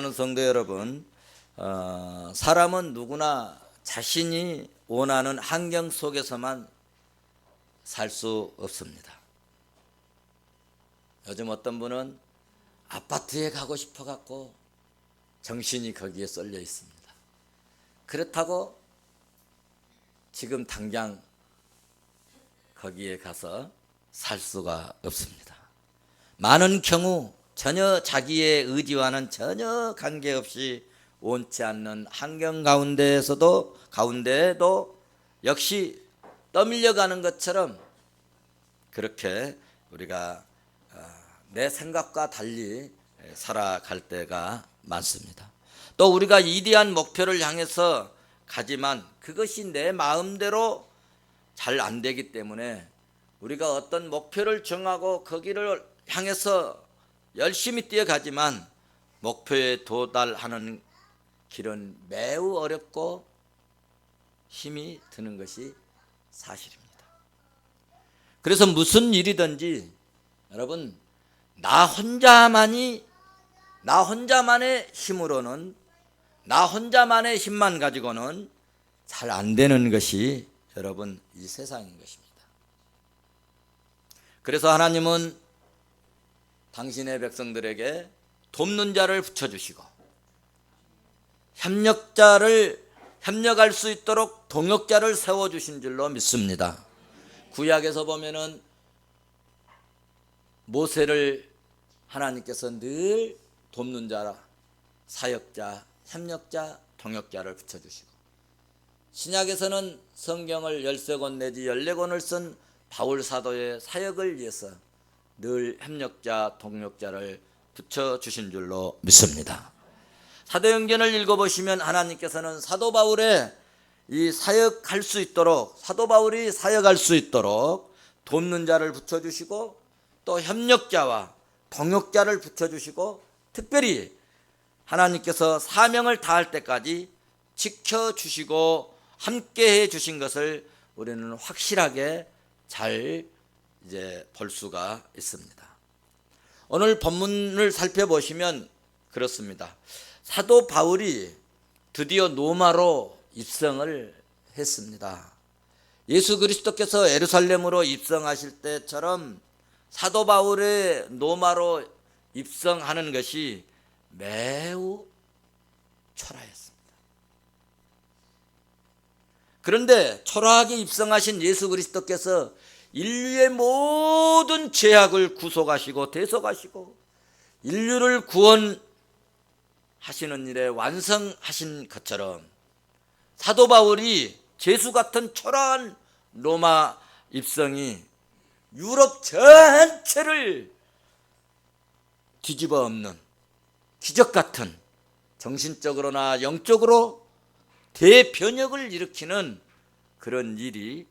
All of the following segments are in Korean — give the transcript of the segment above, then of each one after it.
사랑하는 성도 여러분, 사람은 누구나 자신이 원하는 환경 속에서만 살 수 없습니다. 요즘 어떤 분은 아파트에 가고 싶어 갖고 정신이 거기에 쏠려 있습니다. 그렇다고 지금 당장 거기에 가서 살 수가 없습니다. 많은 경우 전혀 자기의 의지와는 전혀 관계없이 원치 않는 환경 가운데에도 역시 떠밀려가는 것처럼 그렇게 우리가 내 생각과 달리 살아갈 때가 많습니다. 또 우리가 이대한 목표를 향해서 가지만 그것이 내 마음대로 잘 안 되기 때문에 우리가 어떤 목표를 정하고 거기를 향해서 열심히 뛰어가지만 목표에 도달하는 길은 매우 어렵고 힘이 드는 것이 사실입니다. 그래서 무슨 일이든지 여러분 나 혼자만의 힘으로는 나 혼자만의 힘만 가지고는 잘 안 되는 것이 여러분 이 세상인 것입니다. 그래서 하나님은 당신의 백성들에게 돕는 자를 붙여주시고 협력할 수 있도록 동역자를 세워주신 줄로 믿습니다. 구약에서 보면은 모세를 하나님께서 늘 돕는 자라 사역자, 협력자, 동역자를 붙여주시고 신약에서는 성경을 13권 내지 14권을 쓴 바울 사도의 사역을 위해서 늘 협력자, 동역자를 붙여주신 줄로 믿습니다. 사도행전을 읽어보시면 하나님께서는 사도 바울의 사도 바울이 사역할 수 있도록 돕는 자를 붙여주시고 또 협력자와 동역자를 붙여주시고 특별히 하나님께서 사명을 다할 때까지 지켜주시고 함께해 주신 것을 우리는 확실하게 잘 볼 수가 있습니다. 오늘 본문을 살펴보시면 그렇습니다. 사도 바울이 드디어 로마로 입성을 했습니다. 예수 그리스도께서 예루살렘으로 입성하실 때처럼 사도 바울의 로마로 입성하는 것이 매우 초라했습니다. 그런데 초라하게 입성하신 예수 그리스도께서 인류의 모든 죄악을 구속하시고 대속하시고 인류를 구원하시는 일에 완성하신 것처럼 사도 바울이 죄수 같은 초라한 로마 입성이 유럽 전체를 뒤집어 엎는 기적 같은 정신적으로나 영적으로 대변혁을 일으키는 그런 일이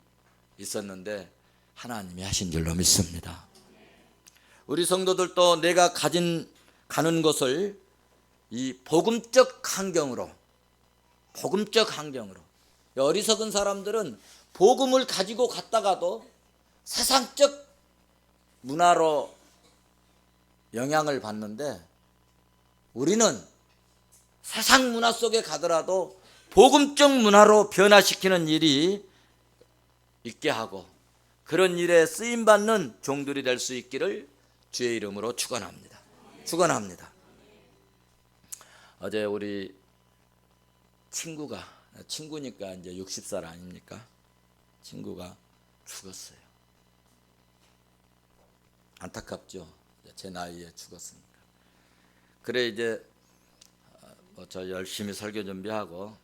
있었는데 하나님이 하신 줄로 믿습니다. 우리 성도들도 내가 가는 것을 이 복음적 환경으로 어리석은 사람들은 복음을 가지고 갔다가도 세상적 문화로 영향을 받는데 우리는 세상 문화 속에 가더라도 복음적 문화로 변화시키는 일이 있게 하고 그런 일에 쓰임받는 종들이 될 수 있기를 주의 이름으로 축원합니다. 어제 우리 친구니까 이제 60살 아닙니까? 친구가 죽었어요. 안타깝죠. 제 나이에 죽었으니까. 그래 이제 저 열심히 설교 준비하고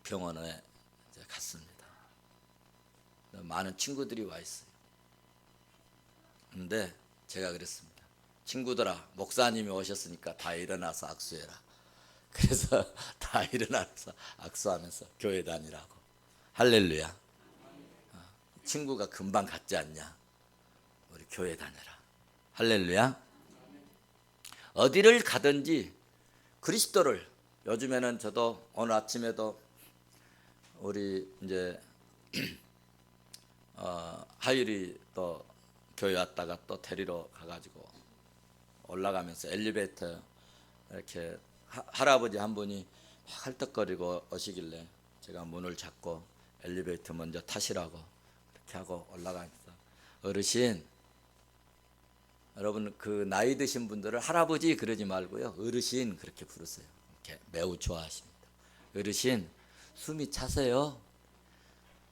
병원에 이제 갔습니다. 많은 친구들이 와 있어요. 근데 제가 그랬습니다. 친구들아, 목사님이 오셨으니까 다 일어나서 악수해라. 그래서 다 일어나서 악수하면서 교회 다니라고. 할렐루야. 친구가 금방 갔지 않냐. 우리 교회 다녀라. 할렐루야. 어디를 가든지 그리스도를 요즘에는 저도 오늘 아침에도 우리 이제 하율이 또 교회 왔다가 또 데리러 가가지고 올라가면서 엘리베이터 이렇게 할아버지 한 분이 막 헐떡거리고 오시길래 제가 문을 잡고 엘리베이터 먼저 타시라고 이렇게 하고 올라가서, 어르신, 여러분 그 나이 드신 분들을 할아버지 그러지 말고요, 어르신 그렇게 부르세요. 이렇게 매우 좋아하십니다. 어르신, 숨이 차세요?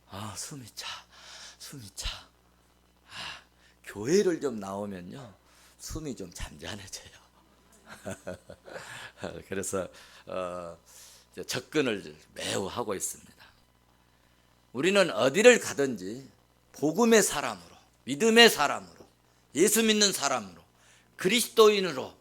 아, 숨이 차. 아, 교회를 좀 나오면요 숨이 좀 잔잔해져요. 그래서 접근을 매우 하고 있습니다. 우리는 어디를 가든지 복음의 사람으로, 믿음의 사람으로, 예수 믿는 사람으로, 그리스도인으로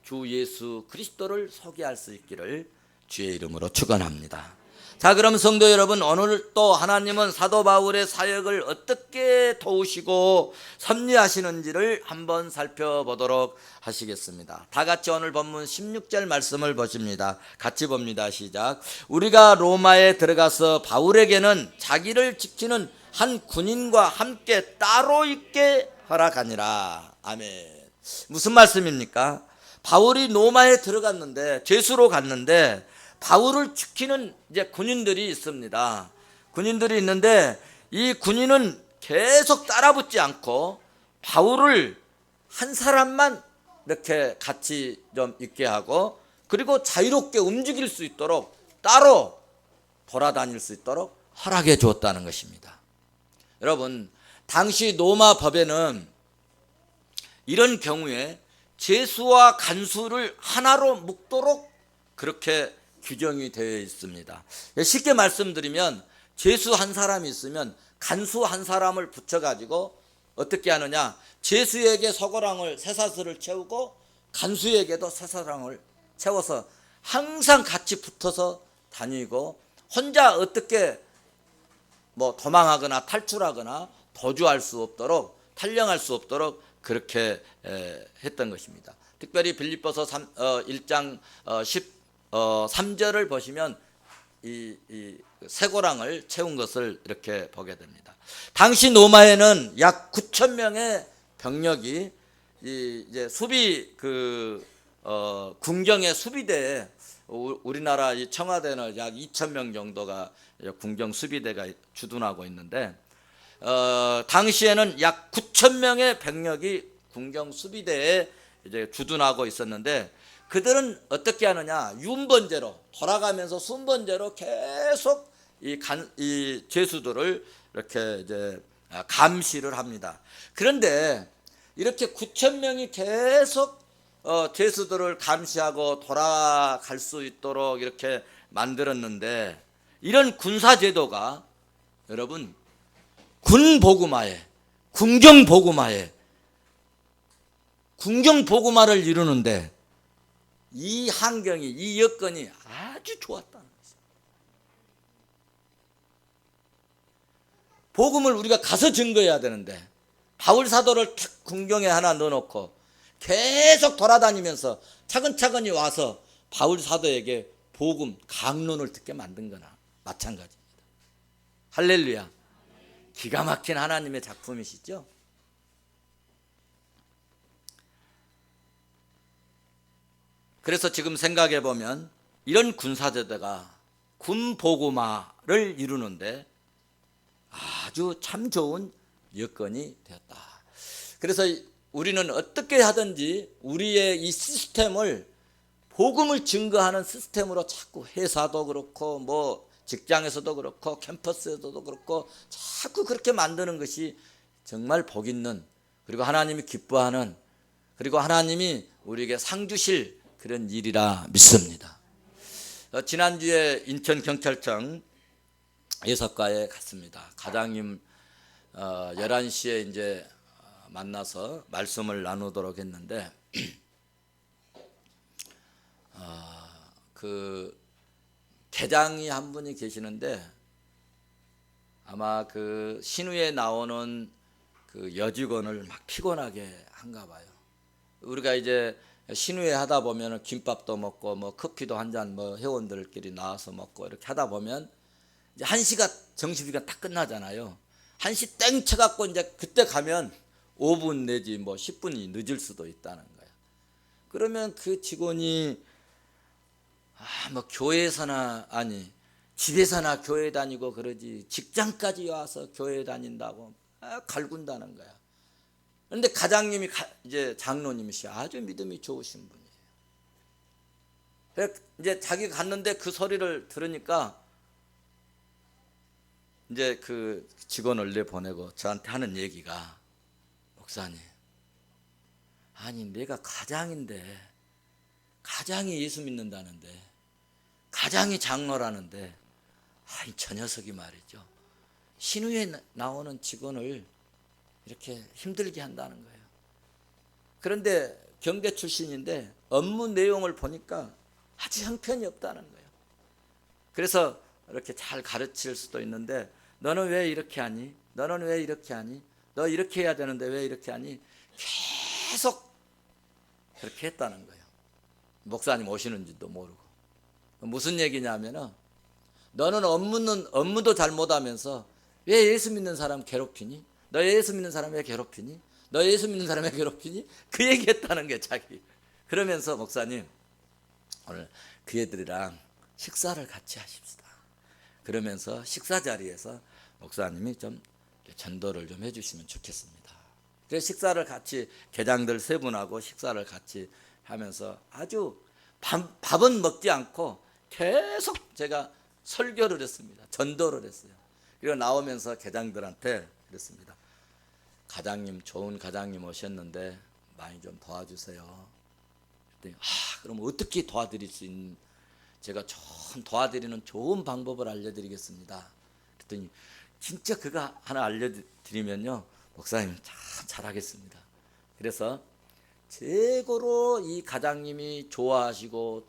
주 예수 그리스도를 소개할 수 있기를 주의 이름으로 축원합니다. 자, 그럼 성도 여러분, 오늘 또 하나님은 사도 바울의 사역을 어떻게 도우시고 섭리하시는지를 한번 살펴보도록 하시겠습니다. 다 같이 오늘 본문 16절 말씀을 보십니다. 같이 봅니다. 시작. 우리가 로마에 들어가서 바울에게는 자기를 지키는 한 군인과 함께 따로 있게 허락하니라. 아멘. 무슨 말씀입니까? 바울이 로마에 들어갔는데, 죄수로 갔는데 바울을 지키는 이제 군인들이 있습니다. 군인들이 있는데 이 군인은 계속 따라붙지 않고 바울을 한 사람만 이렇게 같이 좀 있게 하고, 그리고 자유롭게 움직일 수 있도록 따로 돌아다닐 수 있도록 허락해 주었다는 것입니다. 여러분, 당시 로마 법에는 이런 경우에 죄수와 간수를 하나로 묶도록 그렇게 규정이 되어 있습니다. 쉽게 말씀드리면 죄수 한 사람이 있으면 간수 한 사람을 붙여가지고 어떻게 하느냐, 죄수에게 쇠고랑을 쇠사슬을 채우고 간수에게도 쇠사슬을 채워서 항상 같이 붙어서 다니고, 혼자 어떻게 뭐 도망하거나 탈출하거나 도주할 수 없도록, 탈령할 수 없도록 그렇게 했던 것입니다. 특별히 빌립보서 1장 13절을 보시면 이 쇠고랑을 채운 것을 이렇게 보게 됩니다. 당시 로마에는 약 9천 명의 병력이 이제 수비 군경의 수비대에, 우리나라 이 청와대는 약 2천 명 정도가 군경 수비대가 주둔하고 있는데, 당시에는 약 9천 명의 병력이 군경 수비대에 이제 주둔하고 있었는데, 그들은 어떻게 하느냐, 윤번제로 돌아가면서 순번제로 계속 이 죄수들을 이렇게 이제 감시를 합니다. 그런데 이렇게 9천 명이 계속 죄수들을 감시하고 돌아갈 수 있도록 이렇게 만들었는데, 이런 군사제도가 여러분 군복음화에, 군경복음화를 이루는데 이 환경이, 이 여건이 아주 좋았다는 것입니다. 복음을 우리가 가서 증거해야 되는데 바울 사도를 탁 군경에 하나 넣어놓고 계속 돌아다니면서 차근차근히 와서 바울 사도에게 복음 강론을 듣게 만든 거나 마찬가지입니다. 할렐루야. 기가 막힌 하나님의 작품이시죠. 그래서 지금 생각해 보면 이런 군사제도가 군복음화를 이루는데 아주 참 좋은 여건이 되었다. 그래서 우리는 어떻게 하든지 우리의 이 시스템을, 복음을 증거하는 시스템으로 자꾸, 회사도 그렇고 뭐 직장에서도 그렇고 캠퍼스에서도 그렇고 자꾸 그렇게 만드는 것이 정말 복 있는, 그리고 하나님이 기뻐하는, 그리고 하나님이 우리에게 상 주실 그런 일이라 믿습니다. 지난주에 인천경찰청 예석가에 갔습니다. 가장님 11시에 이제 만나서 말씀을 나누도록 했는데, 그 계장이 한 분이 계시는데 아마 그 신우에 나오는 그 여직원을 막 피곤하게 한가 봐요. 우리가 이제 신우회 하다 보면 김밥도 먹고 뭐 커피도 한 잔 뭐 회원들끼리 나와서 먹고 이렇게 하다 보면 이제 1시가 점심시간 딱 끝나잖아요. 1시 땡 쳐갖고 이제 그때 가면 5분 내지 뭐 10분이 늦을 수도 있다는 거예요. 그러면 그 직원이 뭐 교회에서나 아니 집에서나 교회 다니고 그러지 직장까지 와서 교회 다닌다고 갈군다는 거야. 그런데 가장님이 이제 장로님이시 아주 믿음이 좋으신 분이에요. 그래서 이제 자기가 갔는데 그 소리를 들으니까 이제 그 직원을 내보내고 저한테 하는 얘기가, 목사님, 아니 내가 가장인데, 가장이 예수 믿는다는데, 가장이 장로라는데, 아니 저 녀석이 말이죠, 신우에 나오는 직원을 이렇게 힘들게 한다는 거예요. 그런데 경대 출신인데 업무 내용을 보니까 아주 형편이 없다는 거예요. 그래서 이렇게 잘 가르칠 수도 있는데, 너는 왜 이렇게 하니? 너는 왜 이렇게 하니? 너 이렇게 해야 되는데 왜 이렇게 하니? 계속 그렇게 했다는 거예요. 목사님 오시는지도 모르고. 무슨 얘기냐면은, 너는 업무도 잘 못하면서 왜 예수 믿는 사람 괴롭히니? 너 예수 믿는 사람 왜 괴롭히니? 너 예수 믿는 사람 왜 괴롭히니? 그 얘기했다는 게 자기. 그러면서 목사님, 오늘 그 애들이랑 식사를 같이 하십시다. 그러면서 식사 자리에서 목사님이 좀 전도를 좀 해주시면 좋겠습니다. 그래서 식사를 같이, 계장들 세 분하고 식사를 같이 하면서 아주 밥은 먹지 않고 계속 제가 설교를 했습니다. 전도를 했어요. 그리고 나오면서 계장들한테 그랬습니다. 가장님, 좋은 가장님 오셨는데 많이 좀 도와주세요. 그랬더니 그럼 어떻게 도와드릴 수 있는, 제가 도와드리는 좋은 방법을 알려드리겠습니다. 그랬더니 진짜 그거 하나 알려드리면요, 목사님 참 잘하겠습니다. 그래서 최고로 이 가장님이 좋아하시고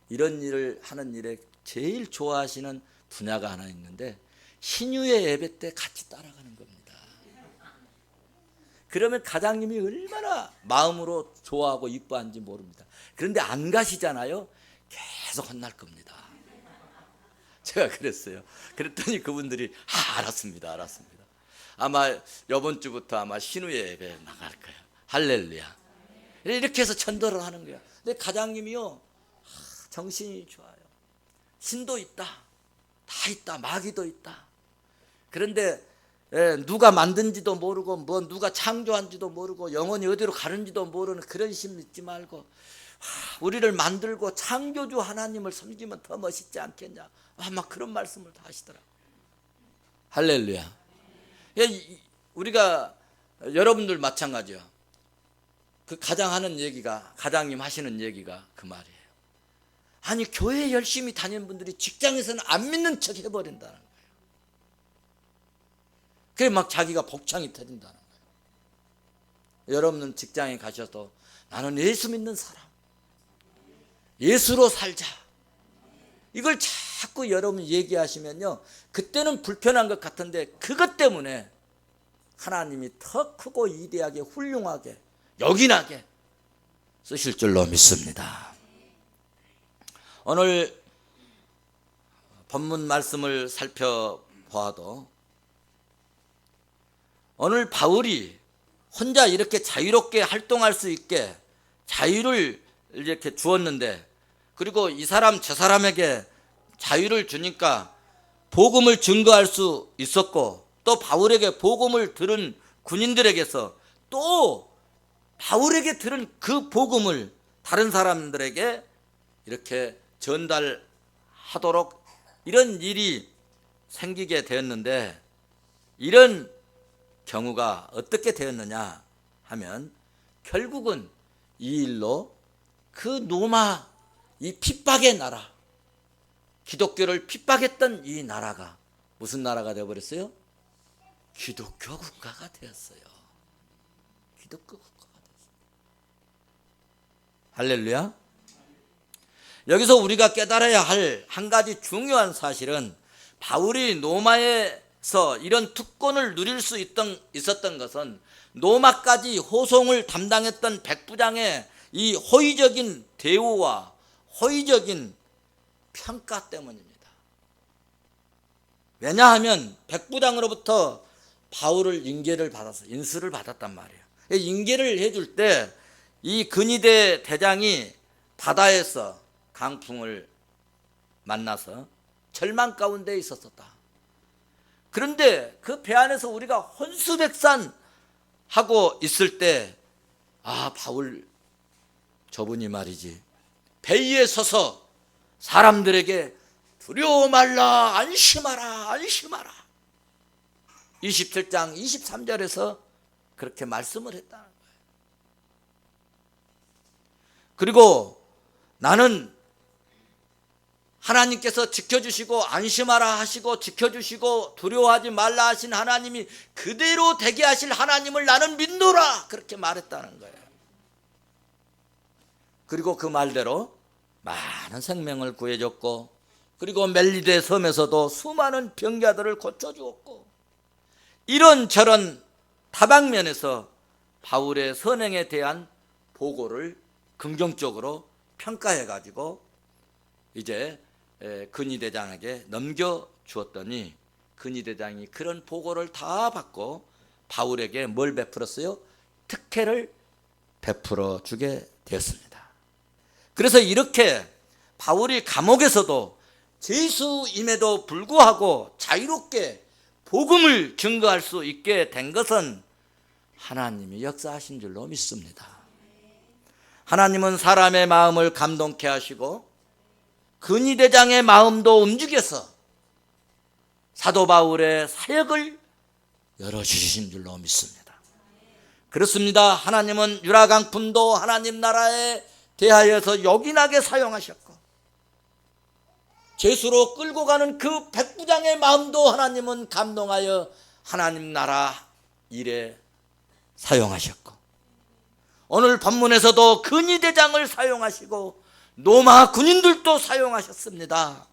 이런 일을 하는 일에 제일 좋아하시는 분야가 하나 있는데, 신유의 예배 때 같이 따라가는 겁니다. 그러면 가장님이 얼마나 마음으로 좋아하고 이뻐하는지 모릅니다. 그런데 안 가시잖아요. 계속 혼날 겁니다. 제가 그랬어요. 그랬더니 그분들이 알았습니다. 아마 이번 주부터 아마 신우의 예배 나갈 거예요. 할렐루야. 이렇게 해서 전도를 하는 거야. 근데 가장님이요, 정신이 좋아요. 신도 있다, 다 있다, 마귀도 있다. 그런데 누가 만든지도 모르고 뭐 누가 창조한지도 모르고 영혼이 어디로 가는지도 모르는 그런 심 믿지 말고, 우리를 만들고 창조주 하나님을 섬기면 더 멋있지 않겠냐, 막 그런 말씀을 다 하시더라고요. 할렐루야. 우리가 여러분들 마찬가지요. 그 가장 하는 얘기가, 가장님 하시는 얘기가 그 말이에요. 아니 교회 열심히 다니는 분들이 직장에서는 안 믿는 척 해버린다는 거예요. 그래 막 자기가 복창이 터진다는 거예요. 여러분은 직장에 가셔도 나는 예수 믿는 사람, 예수로 살자, 이걸 자꾸 여러분이 얘기하시면요, 그때는 불편한 것 같은데 그것 때문에 하나님이 더 크고 위대하게 훌륭하게 요긴하게 쓰실 줄로 믿습니다. 오늘 본문 말씀을 살펴보아도 오늘 바울이 혼자 이렇게 자유롭게 활동할 수 있게 자유를 이렇게 주었는데, 그리고 이 사람 저 사람에게 자유를 주니까 복음을 증거할 수 있었고, 또 바울에게 복음을 들은 군인들에게서 또 바울에게 들은 그 복음을 다른 사람들에게 이렇게 전달하도록 이런 일이 생기게 되었는데, 이런 경우가 어떻게 되었느냐 하면, 결국은 이 일로 그 로마, 이 핍박의 나라, 기독교를 핍박했던 이 나라가 무슨 나라가 되어버렸어요? 기독교 국가가 되었어요. 기독교 국가가 되었어요. 할렐루야. 여기서 우리가 깨달아야 할 한 가지 중요한 사실은, 바울이 로마에서 이런 특권을 누릴 수 있었던 것은 로마까지 호송을 담당했던 백부장의 이 호의적인 대우와 호의적인 평가 때문입니다. 왜냐하면 백부장으로부터 바울을 인계를 받아서 인수를 받았단 말이에요. 인계를 해줄 때 이 근위대 대장이 바다에서 강풍을 만나서 절망 가운데 있었다. 그런데 그 배 안에서 우리가 혼수백산 하고 있을 때, 바울 저분이 말이지, 배 위에 서서 사람들에게 두려워 말라, 안심하라, 안심하라, 27장 23절에서 그렇게 말씀을 했다는 거예요. 그리고 나는 하나님께서 지켜주시고 안심하라 하시고 지켜주시고 두려워하지 말라 하신 하나님이 그대로 되게 하실 하나님을 나는 믿노라, 그렇게 말했다는 거예요. 그리고 그 말대로 많은 생명을 구해줬고, 그리고 멜리데 섬에서도 수많은 병자들을 고쳐주었고, 이런저런 다방면에서 바울의 선행에 대한 보고를 긍정적으로 평가해가지고 이제 근위대장에게 넘겨주었더니, 근위대장이 그런 보고를 다 받고 바울에게 뭘 베풀었어요? 특혜를 베풀어 주게 되었습니다. 그래서 이렇게 바울이 감옥에서도 죄수임에도 불구하고 자유롭게 복음을 증거할 수 있게 된 것은 하나님이 역사하신 줄로 믿습니다. 하나님은 사람의 마음을 감동케 하시고 근위대장의 마음도 움직여서 사도 바울의 사역을 열어주신 줄로 믿습니다. 그렇습니다. 하나님은 유라강품도 하나님 나라에 대하여서 요긴하게 사용하셨고, 죄수로 끌고 가는 그 백부장의 마음도 하나님은 감동하여 하나님 나라 일에 사용하셨고, 오늘 본문에서도 근위대장을 사용하시고 로마 군인들도 사용하셨습니다.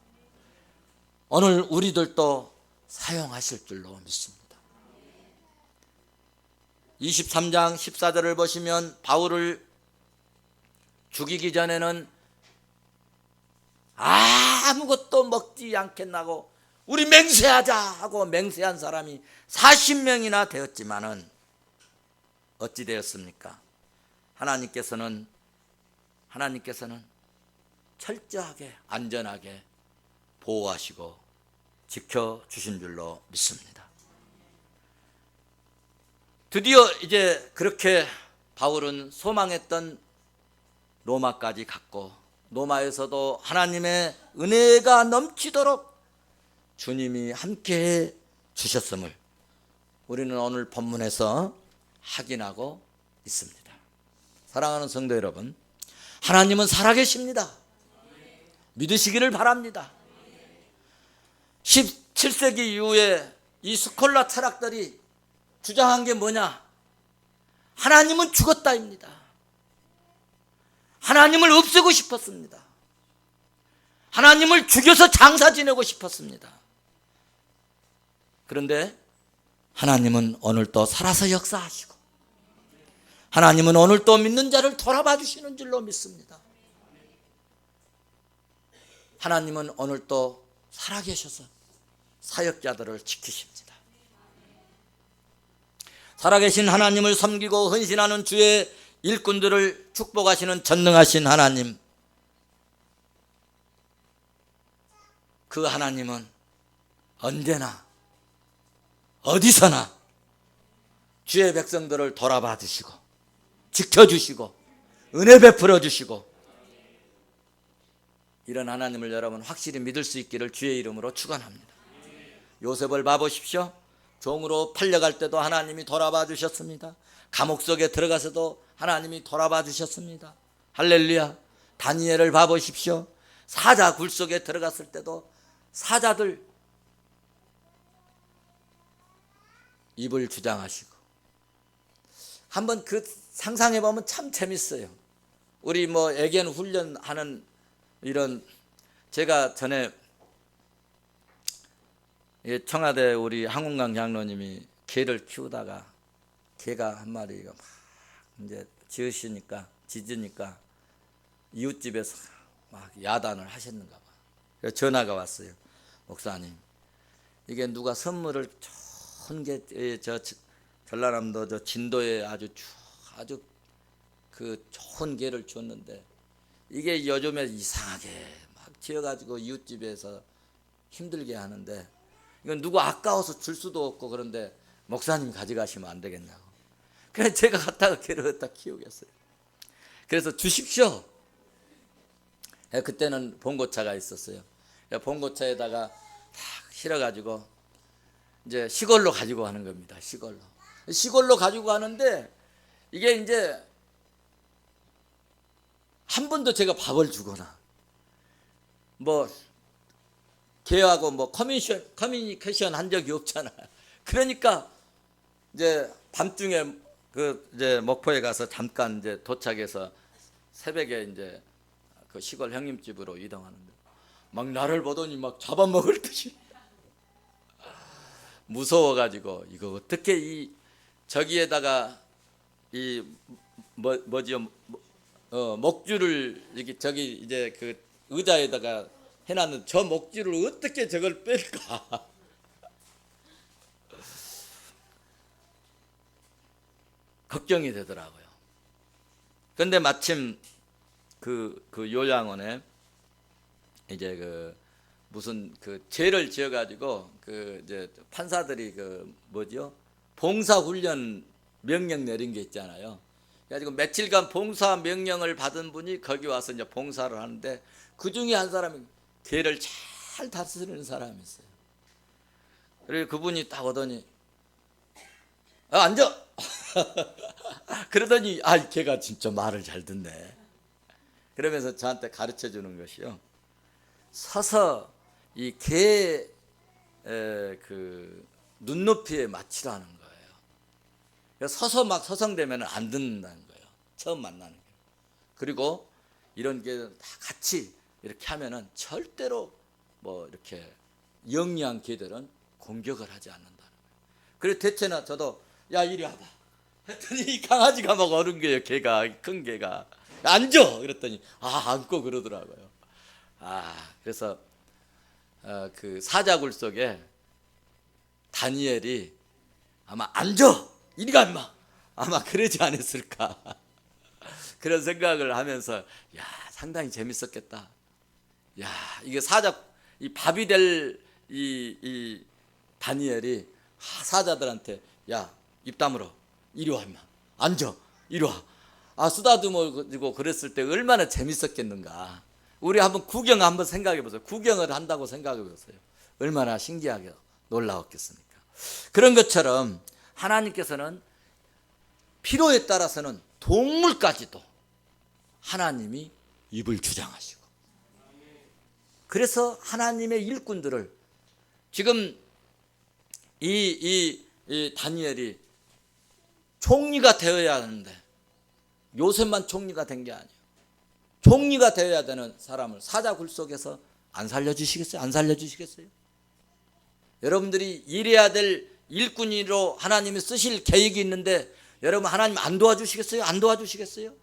오늘 우리들도 사용하실 줄로 믿습니다. 23장 14절을 보시면 바울을 죽이기 전에는 아무것도 먹지 않겠나고 우리 맹세하자 하고 맹세한 사람이 40명이나 되었지만은 어찌 되었습니까? 하나님께서는 철저하게 안전하게 보호하시고 지켜주신 줄로 믿습니다. 드디어 이제 그렇게 바울은 소망했던 로마까지 갔고, 로마에서도 하나님의 은혜가 넘치도록 주님이 함께해 주셨음을 우리는 오늘 본문에서 확인하고 있습니다. 사랑하는 성도 여러분, 하나님은 살아계십니다. 믿으시기를 바랍니다. 17세기 이후에 이 스콜라 철학들이 주장한 게 뭐냐? 하나님은 죽었다입니다. 하나님을 없애고 싶었습니다. 하나님을 죽여서 장사 지내고 싶었습니다. 그런데 하나님은 오늘도 살아서 역사하시고, 하나님은 오늘도 믿는 자를 돌아봐 주시는 줄로 믿습니다. 하나님은 오늘도 살아계셔서 사역자들을 지키십니다. 살아계신 하나님을 섬기고 헌신하는 주의 일꾼들을 축복하시는 전능하신 하나님, 그 하나님은 언제나 어디서나 주의 백성들을 돌아봐 주시고 지켜주시고 은혜 베풀어 주시고, 이런 하나님을 여러분 확실히 믿을 수 있기를 주의 이름으로 축원합니다. 요셉을 봐보십시오. 종으로 팔려갈 때도 하나님이 돌아봐 주셨습니다. 감옥 속에 들어가서도 하나님이 돌아봐 주셨습니다. 할렐루야. 다니엘을 봐보십시오. 사자 굴 속에 들어갔을 때도 사자들 입을 주장하시고, 한번 그 상상해 보면 참 재밌어요. 우리 애견 훈련하는 이런, 제가 전에 청와대 우리 항운강 장로님이 개를 키우다가 개가 한 마리가 막 이제 짖으니까 이웃집에서 막 야단을 하셨는가 봐. 그래서 전화가 왔어요. 목사님, 이게 누가 선물을 좋은 게, 전라남도 저 진도에 아주 그 좋은 개를 줬는데 이게 요즘에 이상하게 막 지어가지고 이웃집에서 힘들게 하는데 이건 누구 아까워서 줄 수도 없고 그런데 목사님 가져가시면 안 되겠냐고. 그래서 제가 갖다가 게르다 키우겠어요. 그래서 주십시오. 그때는 봉고차가 있었어요. 봉고차에다가 탁 실어가지고 이제 시골로 가지고 가는 겁니다. 시골로 가지고 가는데 이게 이제 한 번도 제가 밥을 주거나 뭐 걔하고 뭐 커뮤니케이션 한 적이 없잖아요. 그러니까 이제 밤중에 그 이제 목포에 가서 잠깐 이제 도착해서 새벽에 이제 그 시골 형님 집으로 이동하는데 막 나를 보더니 막 잡아먹을 듯이 무서워가지고 이거 어떻게 이 저기에다가 이 뭐지요 목줄을 이렇게 저기 이제 그 의자에다가 해놨는 저 목줄을 어떻게 저걸 뺄까? 걱정이 되더라고요. 그런데 마침 그 요양원에 이제 그 무슨 그 죄를 지어가지고 그 이제 판사들이 그 뭐죠 봉사훈련 명령 내린 게 있잖아요. 그래가지고 며칠간 봉사 명령을 받은 분이 거기 와서 이제 봉사를 하는데 그 중에 한 사람이 죄를 잘 다스리는 사람이 있어요. 그리고 그분이 딱 오더니 앉아. 그러더니 걔가 진짜 말을 잘 듣네. 그러면서 저한테 가르쳐 주는 것이요. 서서 이 개 그 눈높이에 맞추라는 거예요. 서서 막 서성대면 안 듣는다는 거예요. 처음 만나는 게. 그리고 이런 게 다 같이 이렇게 하면은 절대로 뭐 이렇게 영리한 개들은 공격을 하지 않는다는 거예요. 그래서 대체나 저도 야 이리 와봐 했더니 이 강아지가 막 어른 거예요. 개가 큰 개가 앉아 그랬더니 앉고 그러더라고요. 그래서 그 사자굴 속에 다니엘이 아마 앉아 이리 가 임마 아마 그러지 않았을까 그런 생각을 하면서 상당히 재밌었겠다. 이게 이 밥이 될 이 다니엘이 사자들한테 입 다물어 이리 와 임마 앉아 이리 와 쓰다듬고 그랬을 때 얼마나 재밌었겠는가. 우리 한번 생각해 보세요. 구경을 한다고 생각해 보세요. 얼마나 신기하게 놀라웠겠습니까. 그런 것처럼 하나님께서는 필요에 따라서는 동물까지도 하나님이 입을 주장하시고, 그래서 하나님의 일꾼들을 지금 이 다니엘이 총리가 되어야 하는데 요셉만 총리가 된 게 아니에요. 총리가 되어야 되는 사람을 사자굴 속에서 안 살려주시겠어요? 안 살려주시겠어요? 여러분들이 일해야 될 일꾼으로 하나님이 쓰실 계획이 있는데 여러분 하나님 안 도와주시겠어요? 안 도와주시겠어요?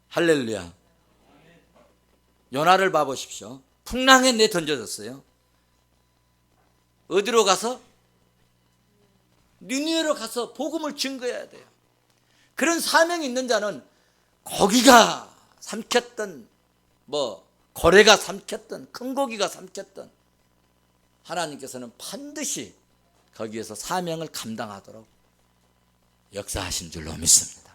할렐루야. 요나를 봐보십시오. 풍랑에 내던져졌어요. 어디로 가서? 니느웨로 가서 복음을 증거해야 돼요. 그런 사명이 있는 자는 고기가 삼켰던 고래가 삼켰던 큰 고기가 삼켰던 하나님께서는 반드시 거기에서 사명을 감당하도록 역사하신 줄로 믿습니다.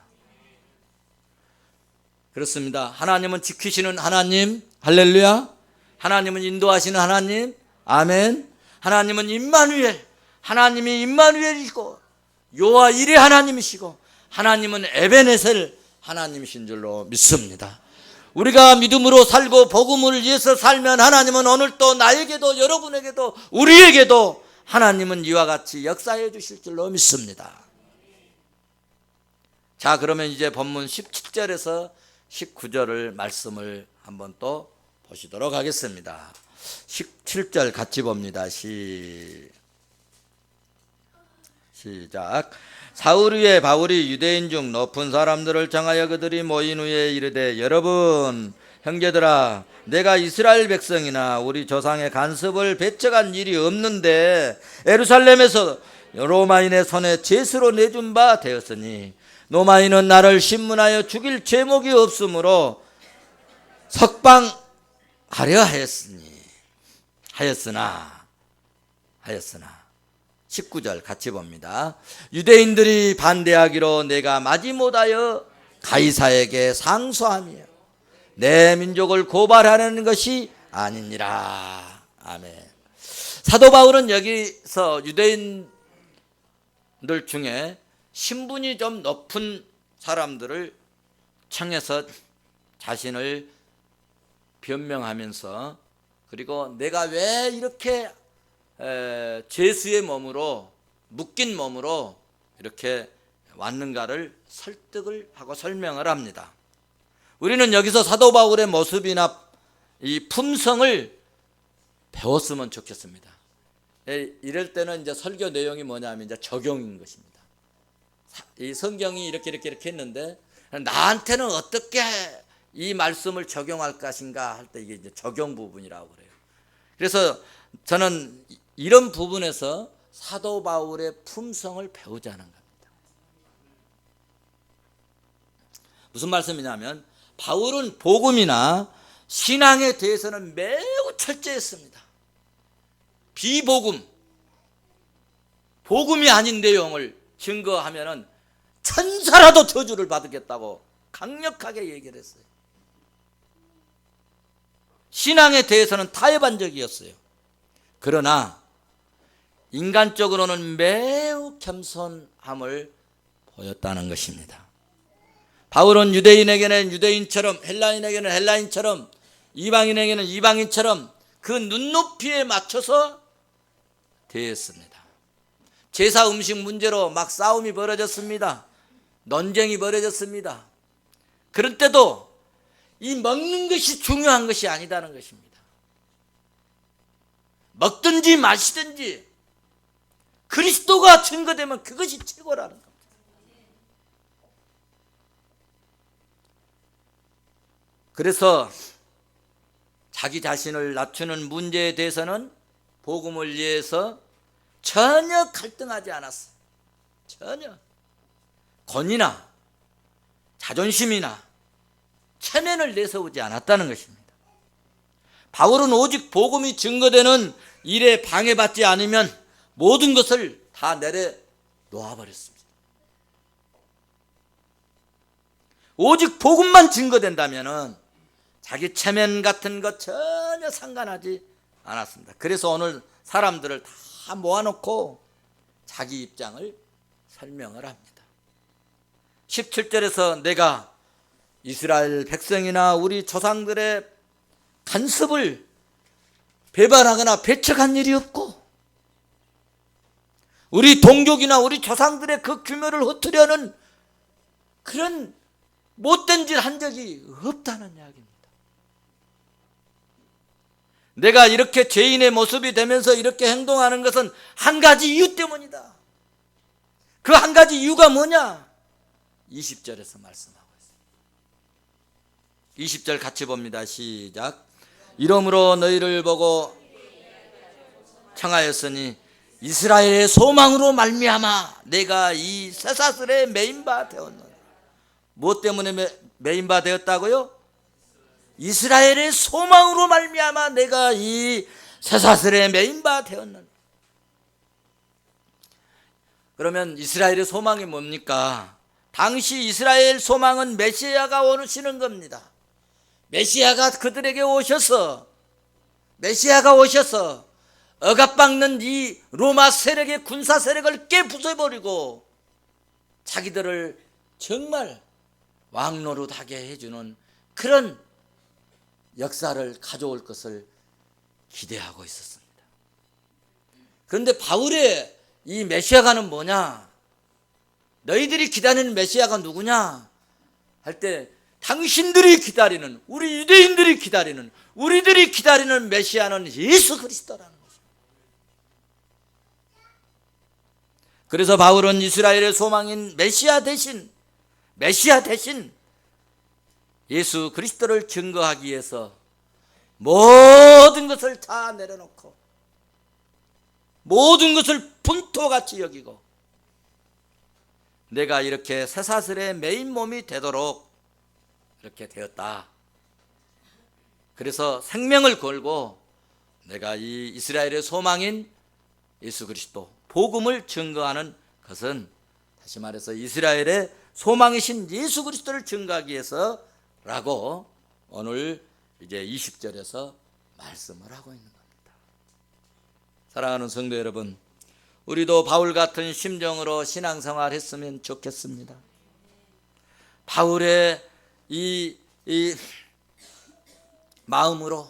그렇습니다. 하나님은 지키시는 하나님, 할렐루야. 하나님은 인도하시는 하나님, 아멘. 하나님은 임마누엘, 하나님이 임마누엘이시고 여호와 일의 하나님이시고 하나님은 에베네셀 하나님이신 줄로 믿습니다. 우리가 믿음으로 살고 복음을 위해서 살면 하나님은 오늘 또 나에게도 여러분에게도 우리에게도 하나님은 이와 같이 역사해 주실 줄로 믿습니다. 자, 그러면 이제 본문 17절에서 19절을 말씀을 한번 또 보시도록 하겠습니다. 17절 같이 봅니다. 시작. 사울 위에 바울이 유대인 중 높은 사람들을 정하여 그들이 모인 후에 이르되, 여러분 형제들아, 내가 이스라엘 백성이나 우리 조상의 간섭을 배척한 일이 없는데 예루살렘에서 로마인의 손에 죄수로 내준 바 되었으니 로마인은 나를 신문하여 죽일 죄목이 없으므로 석방하려 하였으나 19절 같이 봅니다. 유대인들이 반대하기로 내가 마지못하여 가이사에게 상소하며 내 민족을 고발하는 것이 아니니라. 아멘. 사도 바울은 여기서 유대인들 중에 신분이 좀 높은 사람들을 청해서 자신을 변명하면서, 그리고 내가 왜 이렇게 죄수의 몸으로, 묶인 몸으로 이렇게 왔는가를 설득을 하고 설명을 합니다. 우리는 여기서 사도 바울의 모습이나 이 품성을 배웠으면 좋겠습니다. 이럴 때는 이제 설교 내용이 뭐냐면 이제 적용인 것입니다. 이 성경이 이렇게 했는데 나한테는 어떻게 이 말씀을 적용할 것인가 할 때 이게 이제 적용 부분이라고 그래요. 그래서 저는 이런 부분에서 사도 바울의 품성을 배우자는 겁니다. 무슨 말씀이냐면 바울은 복음이나 신앙에 대해서는 매우 철저했습니다. 비복음, 복음이 아닌 내용을 증거하면은 천사라도 저주를 받겠다고 강력하게 얘기를 했어요. 신앙에 대해서는 타협한적이었어요. 그러나 인간적으로는 매우 겸손함을 보였다는 것입니다. 바울은 유대인에게는 유대인처럼, 헬라인에게는 헬라인처럼, 이방인에게는 이방인처럼 그 눈높이에 맞춰서 대했습니다. 제사 음식 문제로 막 싸움이 벌어졌습니다. 논쟁이 벌어졌습니다. 그럴 때도 이 먹는 것이 중요한 것이 아니다는 것입니다. 먹든지 마시든지 그리스도가 증거되면 그것이 최고라는 겁니다. 그래서 자기 자신을 낮추는 문제에 대해서는 복음을 위해서 전혀 갈등하지 않았어요. 전혀. 권위나 자존심이나 체면을 내세우지 않았다는 것입니다. 바울은 오직 복음이 증거되는 일에 방해받지 않으면 모든 것을 다 내려놓아버렸습니다. 오직 복음만 증거된다면 자기 체면 같은 것 전혀 상관하지 않았습니다. 그래서 오늘 사람들을 다 모아놓고 자기 입장을 설명을 합니다. 17절에서 내가 이스라엘 백성이나 우리 조상들의 간섭을 배반하거나 배척한 일이 없고 우리 동족이나 우리 조상들의 그 규모를 흩으려는 그런 못된 짓 한 적이 없다는 이야기입니다. 내가 이렇게 죄인의 모습이 되면서 이렇게 행동하는 것은 한 가지 이유 때문이다. 그 한 가지 이유가 뭐냐? 20절에서 말씀하고 있습니다. 20절 같이 봅니다. 시작. 이러므로 너희를 보고 청하였으니 이스라엘의 소망으로 말미암아 내가 이 쇠사슬에 매인 바 되었노라. 무엇 때문에 매인 바 되었다고요? 이스라엘의 소망으로 말미암아 내가 이 쇠사슬에 매인 바 되었노라. 그러면 이스라엘의 소망이 뭡니까? 당시 이스라엘 소망은 메시아가 오시는 겁니다. 메시아가 그들에게 오셔서 억압받는 이 로마 세력의 군사 세력을 깨부숴버리고 자기들을 정말 왕노릇하게 해주는 그런 역사를 가져올 것을 기대하고 있었습니다. 그런데 바울의 이 메시아가는 뭐냐? 너희들이 기다리는 메시아가 누구냐? 할 때 당신들이 기다리는, 우리 유대인들이 기다리는, 우리들이 기다리는 메시아는 예수 그리스도라는 것입니다. 그래서 바울은 이스라엘의 소망인 메시아 대신 예수 그리스도를 증거하기 위해서 모든 것을 다 내려놓고 모든 것을 분토같이 여기고 내가 이렇게 쇠사슬의 메인 몸이 되도록 이렇게 되었다. 그래서 생명을 걸고 내가 이 이스라엘의 소망인 예수 그리스도 복음을 증거하는 것은, 다시 말해서 이스라엘의 소망이신 예수 그리스도를 증거하기 위해서라고 오늘 이제 20절에서 말씀을 하고 있는 겁니다. 사랑하는 성도 여러분, 우리도 바울 같은 심정으로 신앙생활 했으면 좋겠습니다. 바울의 이 마음으로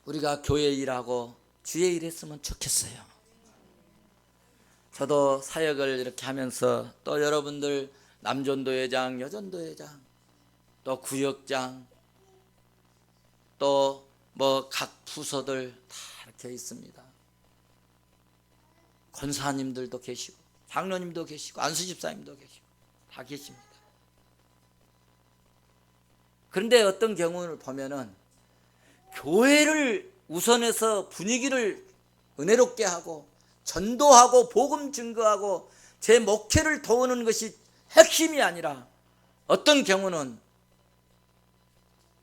우리가 교회 일하고 주의 일 했으면 좋겠어요. 저도 사역을 이렇게 하면서 또 여러분들 남전도회장, 여전도회장, 또 구역장, 또 뭐 각 부서들 다 이렇게 있습니다. 권사님들도 계시고 장로님도 계시고 안수집사님도 계시고 다 계십니다. 그런데 어떤 경우를 보면은 교회를 우선해서 분위기를 은혜롭게 하고 전도하고 복음 증거하고 제 목회를 도우는 것이 핵심이 아니라 어떤 경우는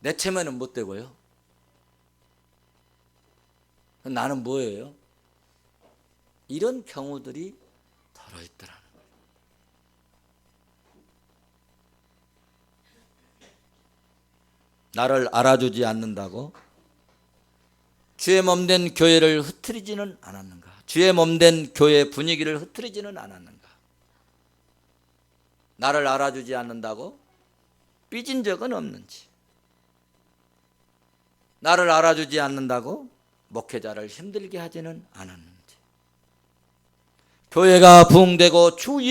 내 체면은 못 되고요. 나는 뭐예요? 이런 경우들이 들어있더라는 거예요. 나를 알아주지 않는다고 주의 몸된 교회를 흐트리지는 않았는가? 주의 몸된 교회 분위기를 흐트리지는 않았는가? 나를 알아주지 않는다고 삐진 적은 없는지, 나를 알아주지 않는다고 목회자를 힘들게 하지는 않았는지, 교회가 부흥되고 주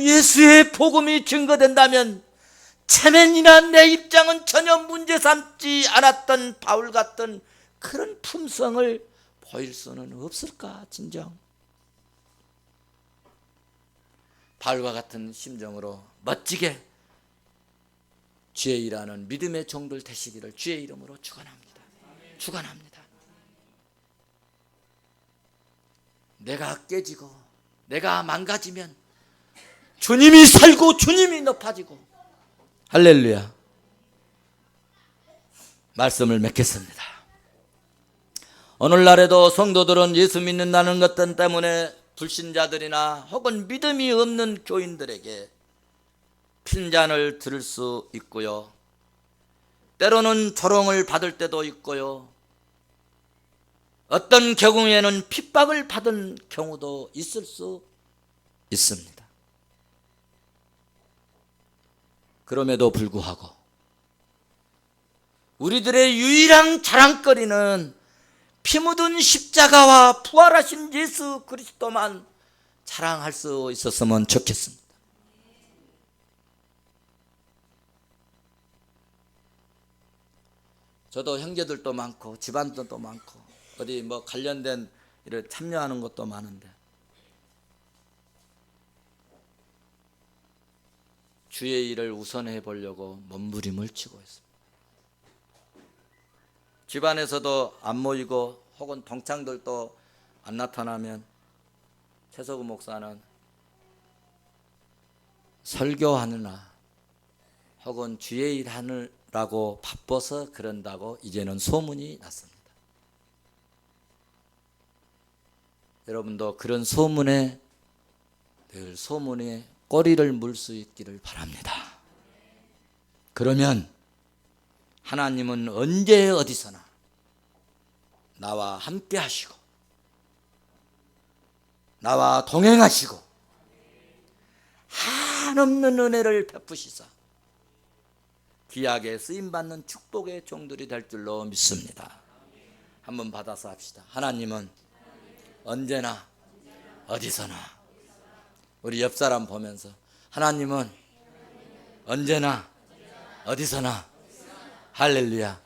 예수의 복음이 증거된다면 체면이나 내 입장은 전혀 문제 삼지 않았던 바울 같은 그런 품성을 보일 수는 없을까 진정? 바울과 같은 심정으로 멋지게 주의 일하는 믿음의 종들 되시기를 주의 이름으로 축원합니다. 축원합니다. 내가 깨지고 내가 망가지면 주님이 살고 주님이 높아지고, 할렐루야. 말씀을 맺겠습니다. 오늘날에도 성도들은 예수 믿는다는 것 때문에 불신자들이나 혹은 믿음이 없는 교인들에게 핀잔을 들을 수 있고요, 때로는 조롱을 받을 때도 있고요, 어떤 경우에는 핍박을 받은 경우도 있을 수 있습니다. 그럼에도 불구하고 우리들의 유일한 자랑거리는 피 묻은 십자가와 부활하신 예수 그리스도만 자랑할 수 있었으면 좋겠습니다. 저도 형제들도 많고 집안들도 많고 어디 뭐 관련된 일을 참여하는 것도 많은데 주의 일을 우선해 보려고 몸부림을 치고 있습니다. 집안에서도 안 모이고 혹은 동창들도 안 나타나면 최석우 목사는 설교하느라 혹은 주의 일 하느라고 바빠서 그런다고 이제는 소문이 났습니다. 여러분도 그런 소문에 늘 소문에 꼬리를 물 수 있기를 바랍니다. 그러면 하나님은 언제 어디서나 나와 함께 하시고 나와 동행하시고 한없는 은혜를 베푸시사 귀하게 쓰임받는 축복의 종들이 될 줄로 믿습니다. 한번 받아서 합시다. 하나님은 언제나 어디서나, 우리 옆 사람 보면서 하나님은 언제나 어디서나, 할렐루야.